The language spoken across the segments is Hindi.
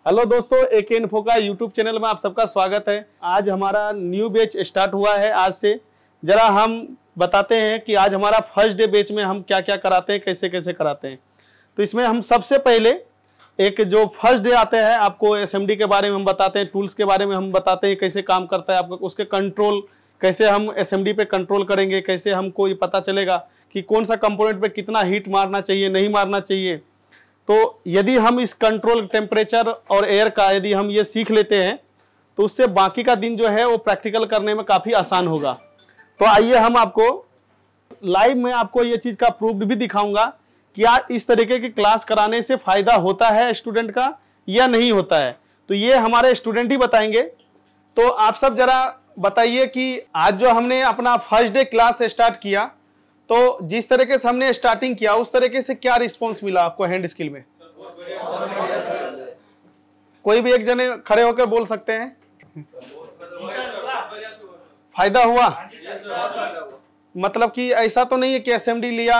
हेलो दोस्तों, AK इन्फो का यूट्यूब चैनल में आप सबका स्वागत है। आज हमारा न्यू बैच स्टार्ट हुआ है। आज से जरा हम बताते हैं कि आज हमारा फर्स्ट डे बैच में हम क्या क्या कराते हैं, कैसे कैसे कराते हैं। तो इसमें हम सबसे पहले एक जो फर्स्ट डे आते हैं, आपको SMD के बारे में हम बताते हैं, टूल्स के बारे में हम बताते हैं कैसे काम करता है, आपको उसके कंट्रोल कैसे हम SMD पे कंट्रोल करेंगे, कैसे हमको ये पता चलेगा कि कौन सा कंपोनेंट पे कितना हीट मारना चाहिए, नहीं मारना चाहिए। तो यदि हम इस कंट्रोल टेम्परेचर और एयर का यदि हम ये सीख लेते हैं तो उससे बाकी का दिन जो है वो प्रैक्टिकल करने में काफ़ी आसान होगा। तो आइए हम आपको लाइव में आपको ये चीज़ का प्रूफ भी दिखाऊंगा कि क्या इस तरीके की क्लास कराने से फ़ायदा होता है स्टूडेंट का या नहीं होता है। तो ये हमारे स्टूडेंट ही बताएंगे। तो आप सब जरा बताइए कि आज जो हमने अपना फर्स्ट डे क्लास स्टार्ट किया, तो जिस तरीके से हमने स्टार्टिंग किया उस तरीके से क्या रिस्पांस मिला आपको हैंड स्किल में? कोई भी एक जने खड़े होकर बोल सकते हैं फायदा हुआ। मतलब कि ऐसा तो नहीं है कि SMD लिया,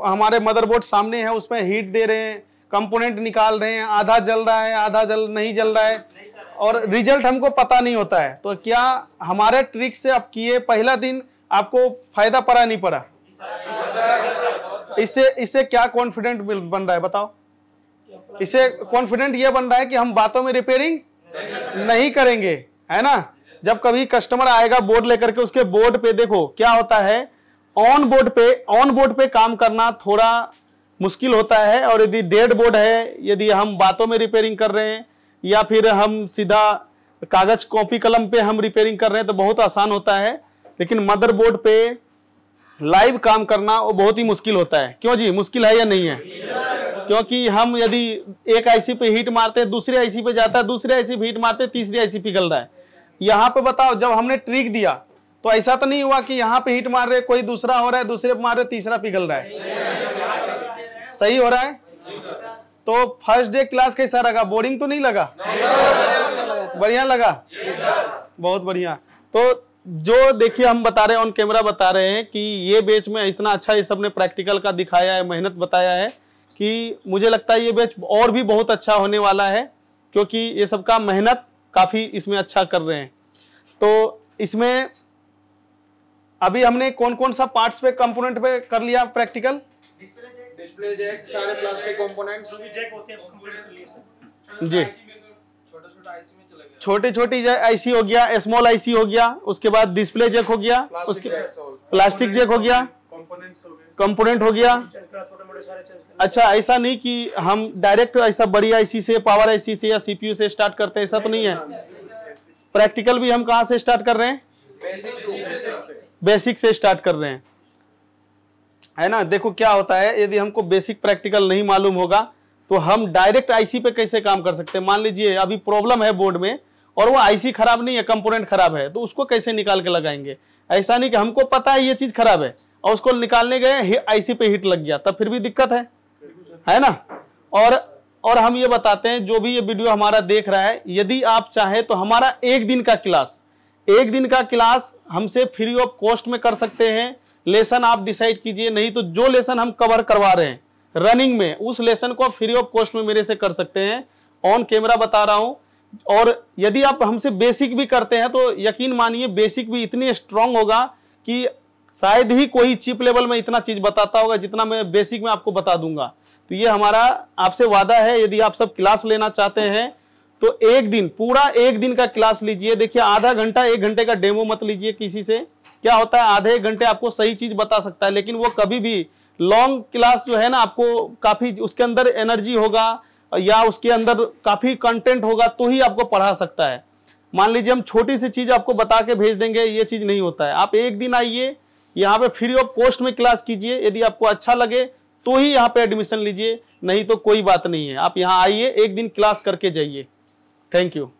हमारे मदरबोर्ड सामने है, उसमें हीट दे रहे हैं, कंपोनेंट निकाल रहे हैं, आधा जल रहा है, आधा नहीं जल रहा है और रिजल्ट हमको पता नहीं होता है। तो क्या हमारे ट्रिक से आप किए पहला दिन आपको फायदा पड़ा नहीं पड़ा? इससे क्या कॉन्फिडेंट बन रहा है बताओ? इससे कॉन्फिडेंट ये बन रहा है कि हम बातों में रिपेयरिंग नहीं करेंगे, है ना। जब कभी कस्टमर आएगा बोर्ड लेकर के, उसके बोर्ड पे देखो क्या होता है, ऑन बोर्ड पे काम करना थोड़ा मुश्किल होता है। और यदि डेड बोर्ड है, यदि हम बातों में रिपेयरिंग कर रहे हैं या फिर हम सीधा कागज कॉपी कलम पे हम रिपेयरिंग कर रहे हैं तो बहुत आसान होता है। लेकिन मदरबोर्ड पे लाइव काम करना वो बहुत ही मुश्किल होता है। क्यों जी, मुश्किल है या नहीं है? क्योंकि हम यदि एक IC पे हीट मारते हैं, दूसरे IC पे जाता है, दूसरे IC पे हीट मारते हैं, तीसरी IC पिघल रहा है। यहाँ पे बताओ, जब हमने ट्रिक दिया तो ऐसा तो नहीं हुआ कि यहाँ पे हीट मार रहे कोई दूसरा हो रहा है, दूसरे पे मार रहे तीसरा पिघल रहा है। सही हो रहा है। तो फर्स्ट डे क्लास कैसा लगा? बोरिंग तो नहीं लगा? बढ़िया लगा, बहुत बढ़िया। तो जो देखिए हम बता रहे हैं, ऑन कैमरा बता रहे हैं कि ये बैच में इतना अच्छा ये सबने प्रैक्टिकल का दिखाया है, मेहनत बताया है कि मुझे लगता है ये बैच और भी बहुत अच्छा होने वाला है, क्योंकि ये सबका मेहनत काफ़ी इसमें अच्छा कर रहे हैं। तो इसमें अभी हमने कौन कौन सा पार्ट्स पे कंपोनेंट पे कर लिया प्रैक्टिकल? डिस्प्ले जैक, सारे प्लास्टिक कंपोनेंट्स जी, छोटी छोटी IC हो गया, स्मॉल IC हो गया, उसके बाद डिस्प्ले जैक हो गया, उसके प्लास्टिक जैक हो गया, कंपोनेंट हो गया। अच्छा, ऐसा नहीं कि हम डायरेक्ट ऐसा बड़ी IC से, पावर IC से या CPU से स्टार्ट करते हैं, ऐसा तो नहीं है। प्रैक्टिकल भी हम कहाँ से स्टार्ट कर रहे हैं? बेसिक से स्टार्ट कर रहे हैं, है ना। देखो क्या होता है, यदि हमको बेसिक प्रैक्टिकल नहीं मालूम होगा तो हम डायरेक्ट IC पे कैसे काम कर सकते हैं। मान लीजिए अभी प्रॉब्लम है बोर्ड में और वो IC खराब नहीं है, कंपोनेंट खराब है, तो उसको कैसे निकाल के लगाएंगे? ऐसा नहीं कि हमको पता है ये चीज खराब है और उसको निकालने गए IC पे हीट लग गया, तब फिर भी दिक्कत है ना। और हम ये बताते हैं, जो भी ये वीडियो हमारा देख रहा है, यदि आप चाहे तो हमारा एक दिन का क्लास हमसे फ्री ऑफ कॉस्ट में कर सकते हैं। लेसन आप डिसाइड कीजिए, नहीं तो जो लेसन हम कवर करवा रहे हैं रनिंग में, उस लेसन को फ्री ऑफ कॉस्ट में मेरे से कर सकते हैं। ऑन कैमरा बता रहा हूं। और यदि आप हमसे बेसिक भी करते हैं तो यकीन मानिए बेसिक भी इतनी स्ट्रांग होगा कि शायद ही कोई चीप लेवल में इतना चीज बताता होगा जितना मैं बेसिक में आपको बता दूंगा। तो ये हमारा आपसे वादा है, यदि आप सब क्लास लेना चाहते हैं तो पूरा एक दिन का क्लास लीजिए। देखिए, आधा घंटा 1 घंटे का डेमो मत लीजिए किसी से। क्या होता है, आधे 1 घंटे आपको सही चीज बता सकता है, लेकिन वो कभी भी लॉन्ग क्लास जो है ना, आपको काफी उसके अंदर एनर्जी होगा या उसके अंदर काफी कंटेंट होगा तो ही आपको पढ़ा सकता है। मान लीजिए हम छोटी सी चीज आपको बता के भेज देंगे, ये चीज नहीं होता है। आप एक दिन आइए, यहाँ पे फ्री ऑफ कॉस्ट में क्लास कीजिए। यदि आपको अच्छा लगे तो ही यहाँ पे एडमिशन लीजिए, नहीं तो कोई बात नहीं है। आप यहाँ आइए, एक दिन क्लास करके जाइए। Thank you.